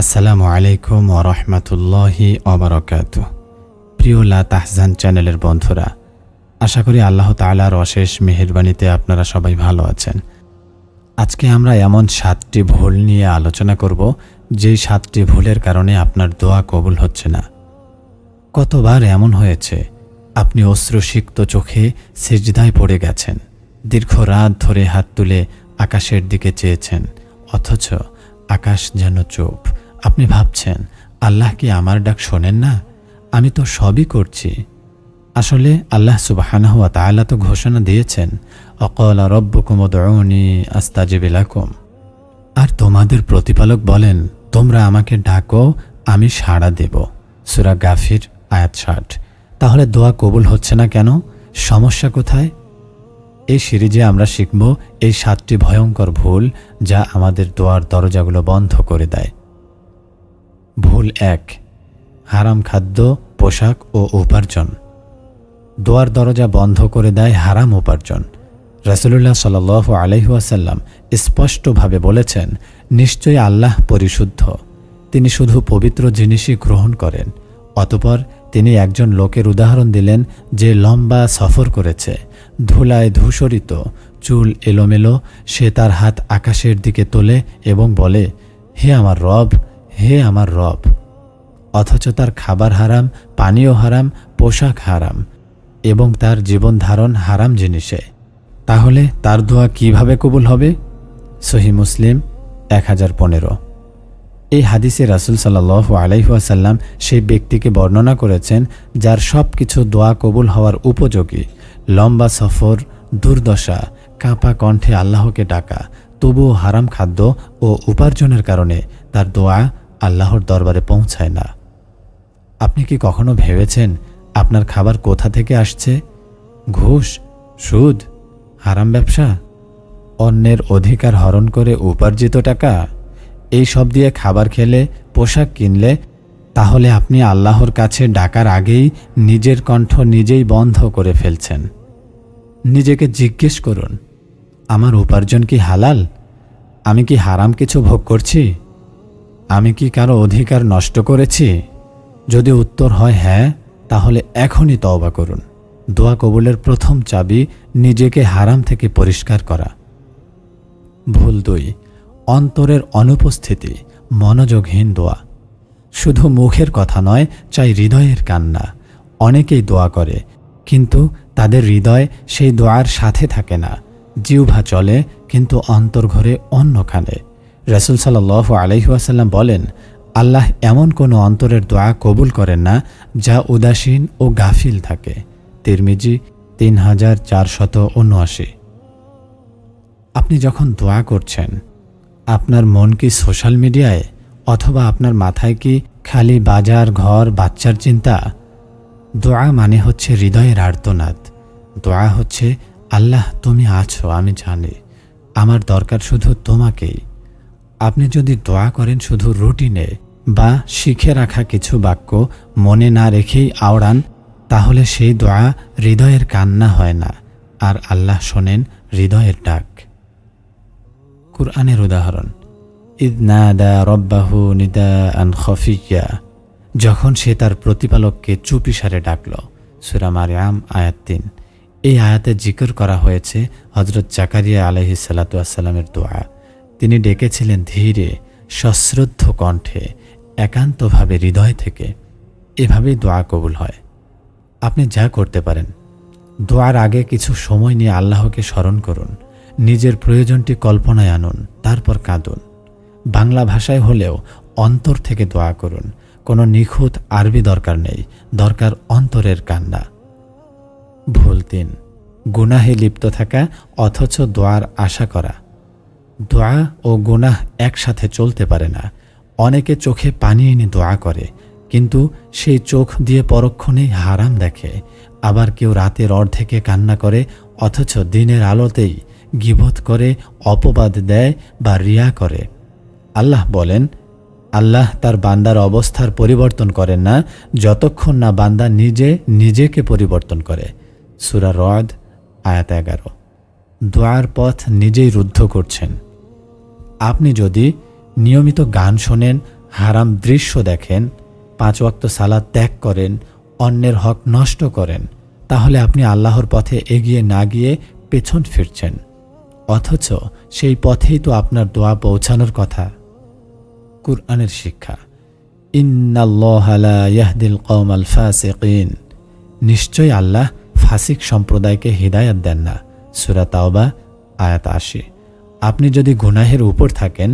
আসসালামু আলাইকুম ওয়া রাহমাতুল্লাহি ওয়া বারাকাতুহু। প্রিয় লা তাহজান চ্যানেলের বন্ধুরা, আশা করি আল্লাহ তাআলার অশেষ মেহেরবানিতে আপনারা সবাই ভালো আছেন। আজকে আমরা এমন 7টি ভুল নিয়ে আলোচনা করব যেই 7টি ভুলের কারণে আপনার দোয়া কবুল হচ্ছে না। কতবার এমন হয়েছে আপনি অশ্রুসিক্ত চোখে সিজদায় পড়ে গেছেন, দীর্ঘ রাত ধরে হাত তুলে আকাশের দিকে চেয়েছেন, অথচ আকাশ যেন চুপ। আপনি ভাবছেন, আল্লাহ কি আমার ডাক শোনেন না? আমি তো সবই করছি। আসলে আল্লাহ সুবহানাহু ওয়া তাআলা তো ঘোষণা দিয়েছেন, ওয়াকালা রাব্বুকুম উদউনি আস্তাজিব লাকুম। আর তোমাদের প্রতিপালক বলেন, তোমরা আমাকে ডাকো, আমি সাড়া দেব। সূরা গাফির আয়াত 60। তাহলে দোয়া কবুল হচ্ছে না কেন? সমস্যা কোথায়? এই সিরিজে আমরা শিখব এই 7টি ভয়ঙ্কর ভুল যা আমাদের দোয়ার দরজাগুলো বন্ধ করে দেয়। ভুল 1, হারাম খাদ্য, পোশাক ও উপার্জন। দোয়ার দরজা বন্ধ করে দেয় হারাম উপার্জন। রাসূলুল্লাহ সাল্লাল্লাহু আলাইহি ওয়াসাল্লাম স্পষ্টভাবে বলেছেন, নিশ্চয়ই আল্লাহ পরিশুদ্ধ, তিনি শুধু পবিত্র জিনিসই গ্রহণ করেন। অতঃপর তিনি একজন লোকের উদাহরণ দিলেন যে লম্বা সফর করেছে, ধুলায় ধূসরিত, চুল এলোমেলো। সে তার হাত আকাশের দিকে তোলে এবং বলে, হে আমার রব, হে আমার রব। অথচ তার খাবার হারাম, পানীয় হারাম, পোশাক হারাম এবং তার জীবন ধারণ হারাম জিনিসে। তাহলে তার দোয়া কিভাবে কবুল হবে? সহিহ মুসলিম 1015। এই হাদিসে রাসূল সাল্লাল্লাহু আলাইহি ওয়াসাল্লাম সেই ব্যক্তিকে বর্ণনা করেছেন যার সব কিছু দোয়া কবুল হওয়ার উপযোগী। লম্বা সফর, দুর্দশা, কাঁপা কণ্ঠে আল্লাহকে ডাকা, তবুও হারাম খাদ্য ও উপার্জনের কারণে তার দোয়া আল্লাহর দরবারে পৌঁছায় না। আপনি কি কখনো ভেবেছেন আপনার খাবার কোথা থেকে আসছে? ঘুষ, সুদ, হারাম ব্যবসা, অন্যের অধিকার হরণ করে উপার্জিত টাকা? এই সব দিয়ে খাবার খেলে, পোশাক কিনলে, তাহলে আপনি আল্লাহর কাছে ডাকার আগেই নিজের কণ্ঠ নিজেই বন্ধ করে ফেলছেন। নিজেকে জিজ্ঞেস করুন, আমার উপার্জন কি হালাল? আমি কি হারাম কিছু ভোগ করছি? আমি কি কারো অধিকার নষ্ট করেছি? যদি উত্তর হয় হ্যাঁ, তাহলে এখনই তওবা করুন। দোয়া কবুলের প্রথম চাবি নিজেকে হারাম থেকে পরিষ্কার করা। ভুল 2, অন্তরের অনুপস্থিতি, মনোযোগহীন দোয়া। শুধু মুখের কথা নয়, চাই হৃদয়ের কান্না। অনেকেই দোয়া করে, কিন্তু তাদের হৃদয় সেই দোয়ার সাথে থাকে না। জিহ্বা চলে, কিন্তু অন্তর ঘরে অন্যখানে। রাসূল সাল্লাল্লাহু আলাইহি ওয়াসাল্লাম বলেন, আল্লাহ এমন কোনো অন্তরের দোয়া কবুল করেন না যা উদাসীন ও গাফিল থাকে। তিরমিজি 3479। আপনি যখন দোয়া করছেন, আপনার মন কি সোশ্যাল মিডিয়ায়, অথবা আপনার মাথায় কি খালি বাজার, ঘর, বাচ্চার চিন্তা? দোয়া মানে হচ্ছে হৃদয়ের আর্তনাদ। দোয়া হচ্ছে, আল্লাহ তুমি আছো, আমি জানি, আমার দরকার শুধু তোমাকেই। আপনি যদি দোয়া করেন শুধু রুটিনে বা শিখে রাখা কিছু বাক্য মনে না রেখেই আওড়ান, তাহলে সেই দোয়া হৃদয়ের কান্না হয় না, আর আল্লাহ শোনেন হৃদয়ের ডাক। কুরআনের উদাহরণ, ইয নাদা রাব্বাহু নিদাআন খাফিয়্যা, যখন সে তার প্রতিপালককে চুপিসারে ডাকল। সূরা মারইয়াম আয়াত 3। এই আয়াতে জিকির করা হয়েছে হযরত জাকারিয়া আলাইহিস সালাতু ওয়াস সালামের দোয়া। তিনি ডেকেছিলেন ধীরে, সশ্রদ্ধ কণ্ঠে, একান্তভাবে, হৃদয় থেকে। এভাবেই দোয়া কবুল হয়। আপনি যা করতে পারেন, দোয়ার আগে কিছু সময় নিয়ে আল্লাহকে স্মরণ করুন। নিজের প্রয়োজনটি কল্পনায় আনুন, তারপর কাঁদুন। বাংলা ভাষায় হলেও অন্তর থেকে দোয়া করুন। কোনো নিখুঁত আরবি দরকার নেই, দরকার অন্তরের কান্না। ভুল 3, গুনাহে লিপ্ত থাকা অথচ দোয়ার আশা করা। দোয়া ও গুনাহ একসাথে চলতে পারে না। অনেকে চোখে পানি এনে দোয়া করে, কিন্তু সেই চোখ দিয়ে পরক্ষণেই হারাম দেখে। আবার কেউ রাতের অর্ধেকে কান্না করে, অথচ দিনের আলোতেই গীবত করে, অপবাদ দেয় বা রিয়া করে। আল্লাহ বলেন, আল্লাহ তার বান্দার অবস্থার পরিবর্তন করেন না যতক্ষণ না বান্দা নিজে নিজেকে পরিবর্তন করে। সূরা রদ আয়াত 11। দোয়ার পথ নিজেই রুদ্ধ করছেন। আপনি যদি নিয়মিত গান শোনেন, হারাম দৃশ্য দেখেন, 5 ওয়াক্ত সালাত ত্যাগ করেন, অন্যের হক নষ্ট করেন, তাহলে আপনি আল্লাহর পথে এগিয়ে না গিয়ে পেছন ফিরছেন। অথচ সেই পথেই তো আপনার দোয়া পৌঁছানোর কথা। কুরআনের শিক্ষা, ইন্নাল্লাহা লা ইয়াহদিল কওমাল ফাসিকিন, নিশ্চয় আল্লাহ ফাসিক সম্প্রদায়কে হিদায়াত দেন না। সূরা তাওবা আয়াত 80। আপনি যদি গুনাহের উপর থাকেন,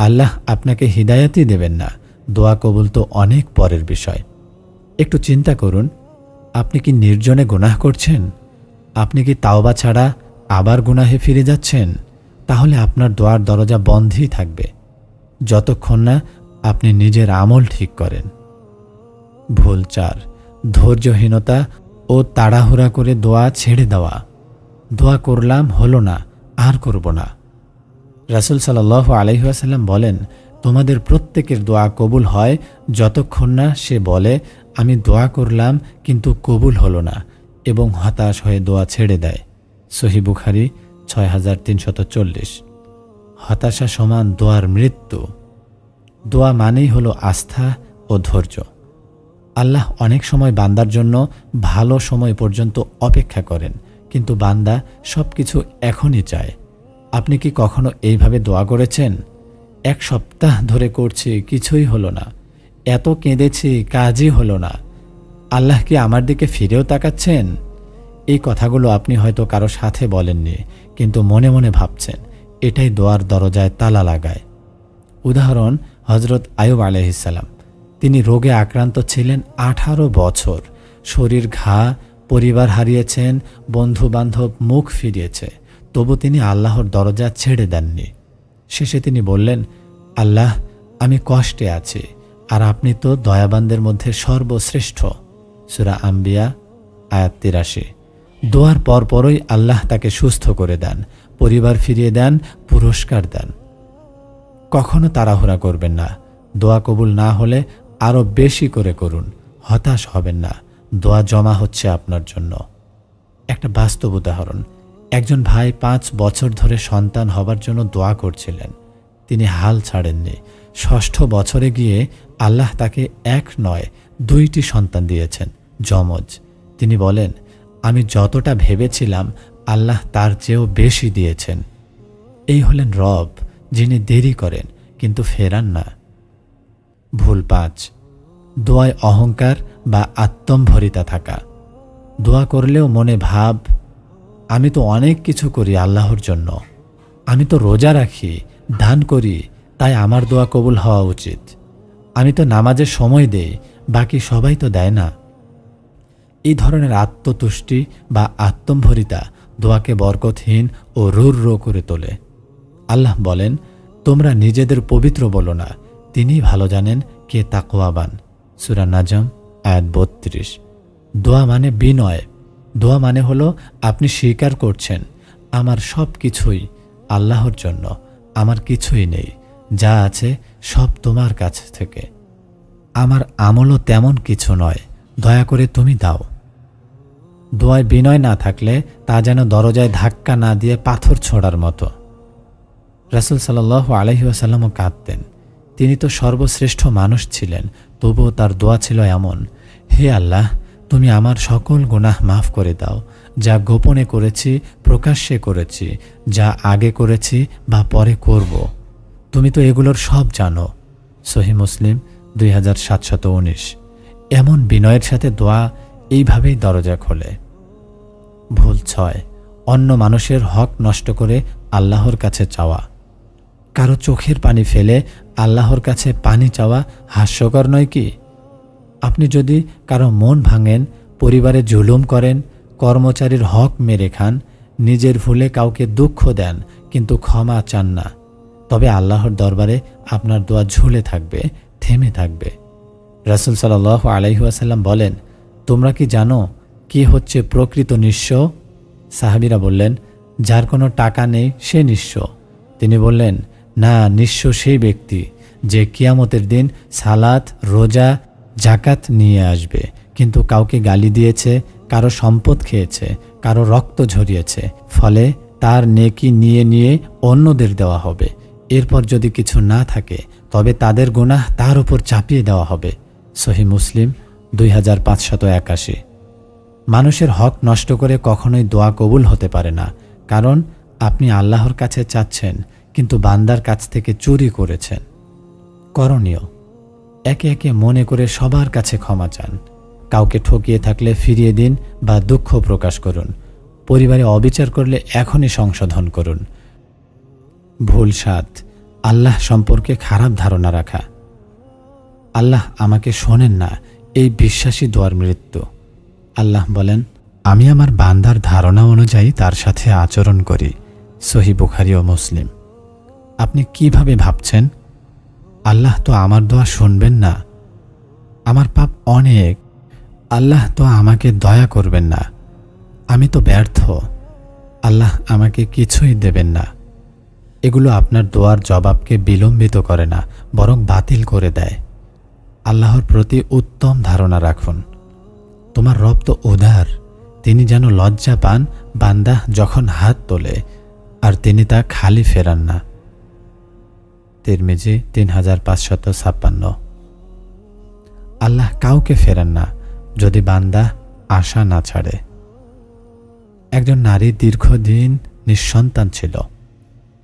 আল্লাহ আপনাকে হিদায়াতই দেবেন না। দোয়া কবুল তো অনেক পরের বিষয়। একটু চিন্তা করুন, আপনি কি নির্জনে গুনাহ করছেন? আপনি কি তাওবা ছাড়া আবার গুনাহে ফিরে যাচ্ছেন? তাহলে আপনার দোয়ার দরজা বন্ধই থাকবে যতক্ষণ না আপনি নিজের আমল ঠিক করেন। ভুল 4, ধৈর্যহীনতা ও তাড়াহুড়া করে দোয়া ছেড়ে দেওয়া। দোয়া করলাম, হলো না, আর করব না। রাসূল সাল্লাল্লাহু আলাইহি ওয়াসাল্লাম বলেন, তোমাদের প্রত্যেকের দোয়া কবুল হয় যতক্ষণ না সে বলে, আমি দোয়া করলাম কিন্তু কবুল হলো না, এবং হতাশ হয়ে দোয়া ছেড়ে দেয়। সহিহ বুখারী 6340। হতাশা সমান দোয়ার মৃত্যু। দোয়া মানেই হলো আস্থা ও ধৈর্য। আল্লাহ অনেক সময় বান্দার জন্য ভালো সময় পর্যন্ত অপেক্ষা করেন, কিন্তু বান্দা সব কিছু এখনই চায়। আপনি কি কখনো এইভাবে দোয়া করেছেন? 1 সপ্তাহ ধরে করছি, কিছুই হলো না, এত কেঁদেছি, কাজই হলো না, আল্লাহ কি আমার দিকে ফিরেও তাকাচ্ছেন? এই কথাগুলো আপনি হয়তো কারো সাথে বলেননি, কিন্তু মনে মনে ভাবছেন। এটাই দোয়ার দরজায় তালা লাগায়। উদাহরণ, হযরত আইয়ুব আলাইহিস সালাম। তিনি রোগে আক্রান্ত ছিলেন 18 বছর। শরীর ঘা, পরিবার হারিয়েছেন, বন্ধু বান্ধব মুখ ফিরিয়েছে, তবু তিনি আল্লাহর দরজা ছেড়ে দেননি। শেষে তিনি বললেন, আল্লাহ, আমি কষ্টে আছি, আর আপনি তো দয়াবানদের মধ্যে সর্বশ্রেষ্ঠ। সূরা আম্বিয়া আয়াত 83। দোয়ার পরপরই আল্লাহ তাকে সুস্থ করে দেন, পরিবার ফিরিয়ে দেন, পুরস্কার দেন। কখনো তাড়াহুড়া করবেন না। দোয়া কবুল না হলে আরও বেশি করে করুন, হতাশ হবেন না। দোয়া জমা হচ্ছে আপনার জন্য। একটা বাস্তব উদাহরণ, একজন ভাই 5 বছর ধরে সন্তান হবার জন্য দোয়া করছিলেন। তিনি হাল ছাড়েননি। 6ষ্ঠ বছরে গিয়ে আল্লাহ তাকে 1 নয় 2টি সন্তান দিয়েছেন, যমজ। তিনি বলেন, আমি যতটা ভেবেছিলাম আল্লাহ তার চেয়েও বেশি দিয়েছেন। এই হলেন রব, যিনি দেরি করেন কিন্তু ফেরান না। ভুল 5, দোয়ায় অহংকার বা আত্মম্ভরিতা থাকা। দোয়া করলেও মনে ভাব, আমি তো অনেক কিছু করি আল্লাহর জন্য, আমি তো রোজা রাখি, দান করি, তাই আমার দোয়া কবুল হওয়া উচিত। আমি তো নামাজের সময় দেই, বাকি সবাই তো দেয় না। এই ধরনের আত্মতুষ্টি বা আত্মম্ভরিতা দোয়াকে বরকতহীন ও রূঢ় করে তোলে। আল্লাহ বলেন, তোমরা নিজেদের পবিত্র বলো না, তিনিই ভালো জানেন কে তাকওয়াবান। সূরা নাজম আয়াত 32। দোয়া মানে বিনয়। দোয়া মানে হলো আপনি স্বীকার করছেন, আমার সব কিছুই আল্লাহর জন্য, আমার কিছুই নেই, যা আছে সব তোমার কাছ থেকে, আমার আমলও তেমন কিছু নয়, দয়া করে তুমি দাও। দোয়ায় বিনয় না থাকলে তা যেন দরজায় ধাক্কা না দিয়ে পাথর ছোঁড়ার মতো। রাসূল সাল্লাল্লাহু আলাইহি ওয়াসাল্লামও কাঁদতেন। তিনি তো সর্বশ্রেষ্ঠ মানুষ ছিলেন, তবুও তার দোয়া ছিল এমন, হে আল্লাহ, তুমি আমার সকল গুনাহ মাফ করে দাও, যা গোপনে করেছি, প্রকাশ্যে করেছি, যা আগে করেছি বা পরে করব। তুমি তো এগুলোর সব জানো। সহিহ মুসলিম 2719। এমন বিনয়ের সাথে দোয়া এইভাবেই দরজা খোলে। ভুল 6, অন্য মানুষের হক নষ্ট করে আল্লাহর কাছে চাওয়া। কারো চোখের পানি ফেলে আল্লাহর কাছে পানি চাওয়া হাস্যকর নয় কি? আপনি যদি কারো মন ভাঙেন, পরিবারে জুলুম করেন, কর্মচারীর হক মেরে খান, নিজের ভুলে কাউকে দুঃখ দেন কিন্তু ক্ষমা চান না, তবে আল্লাহর দরবারে আপনার দোয়া ঝুলে থাকবে, থেমে থাকবে। রাসূল সাল্লাল্লাহু আলাইহি ওয়াসাল্লাম বলেন, তোমরা কি জানো কি হচ্ছে প্রকৃত নিঃস্ব? সাহাবীরা বললেন, যার কোনো টাকা নেই সে নিঃস্ব। তিনি বললেন, না, নিঃস্ব সেই ব্যক্তি যে কিয়ামতের দিন সালাত, রোজা, জাকাত নিয়ে আসবে, কিন্তু কাউকে গালি দিয়েছে, কারো সম্পদ খেয়েছে, কারো রক্ত ঝরিয়েছে, ফলে তার নেকি নিয়ে নিয়ে অন্যদের দেওয়া হবে। এরপর যদি কিছু না থাকে তবে তাদের গুনাহ তার উপর চাপিয়ে দেওয়া হবে। সহিহ মুসলিম 2581। মানুষের হক নষ্ট করে কখনোই দোয়া কবুল হতে পারে না, কারণ আপনি আল্লাহর কাছে চাচ্ছেন কিন্তু বান্দার কাছ থেকে চুরি করেছেন। করণীয়, একে একে মনে করে সবার কাছে ক্ষমা চান। কাউকে ঠকিয়ে থাকলে ফিরিয়ে দিন বা দুঃখ প্রকাশ করুন। পরিবারে অবিচার করলে এখনই সংশোধন করুন। ভুল 7, আল্লাহ সম্পর্কে খারাপ ধারণা রাখা। আল্লাহ আমাকে শোনেন না, এই বিশ্বাসী দোয়ার মৃত্যু। আল্লাহ বলেন, আমি আমার বান্দার ধারণা অনুযায়ী তার সাথে আচরণ করি। সহিহ বুখারী ও মুসলিম। আপনি কিভাবে ভাবছেন আল্লাহ তো আমার দোয়া শুনবেন না? আমার পাপ অনেক, আল্লাহ তো আমাকে দয়া করবেন না। আমি তো ব্যর্থ, আল্লাহ আমাকে কিছুই দেবেন না। এগুলো আপনার দোয়ার জবাবকে বিলম্বিত করে না, বরং বাতিল করে দেয়। আল্লাহর প্রতি উত্তম ধারণা রাখুন। তোমার রব তো উদার, তিনি যেন লজ্জা পান বান্দা যখন হাত তোলে, আর তিনি তা খালি ফেরান না। তিরমিজি 3556। আল্লাহ কাউকে ফেরান না যদি বান্দা আশা না ছাড়ে। একজন নারী দীর্ঘদিন নিঃসন্তান ছিল।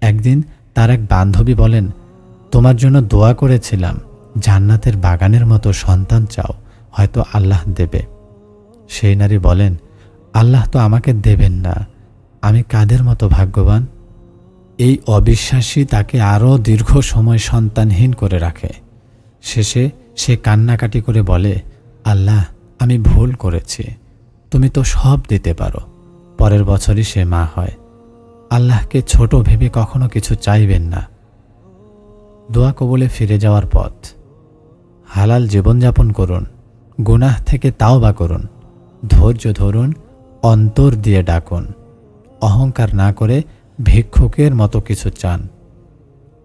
একদিন তার এক বান্ধবী বলেন, তোমার জন্য দোয়া করেছিলাম, জান্নাতের বাগানের মতো সন্তান চাও, হয়তো আল্লাহ দেবে। সেই নারী বলেন, আল্লাহ তো আমাকে দেবেন না, আমি কাদের মতো ভাগ্যবান। এই অবিশ্বাসী তাকে আরও দীর্ঘ সময় সন্তানহীন করে রাখে। শেষে সে কান্নাকাটি করে বলে, আল্লাহ আমি ভুল করেছি, তুমি তো সব দিতে পারো। পরের বছরই সে মা হয়। আল্লাহকে ছোট ভেবে কখনো কিছু চাইবেন না। দোয়া কবুলে ফিরে যাওয়ার পথ। হালাল জীবনযাপন করুন, গুনাহ থেকে তাওবা করুন, ধৈর্য ধরুন, অন্তর দিয়ে ডাকুন। অহংকার না করে ভিক্ষুকের মতো কিছু চান।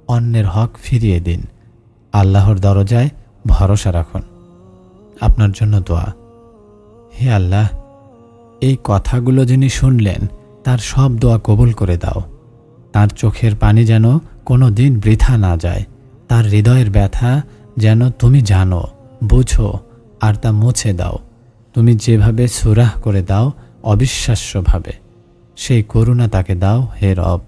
অন্যের হক ফিরিয়ে দিন। আল্লাহর দরজায় ভরসা রাখুন। আপনার জন্য দোয়া। হে আল্লাহ, এই কথাগুলো যিনি শুনলেন তার সব দোয়া কবুল করে দাও। তার চোখের পানি যেন কোনো দিন বৃথা না যায়। তার হৃদয়ের ব্যথা যেন তুমি জানো, বুঝো, আর তা মুছে দাও। তুমি যেভাবে সুরাহ করে দাও অবিশ্বাস্যভাবে, সেই করুণা তাকে দাও হে রব।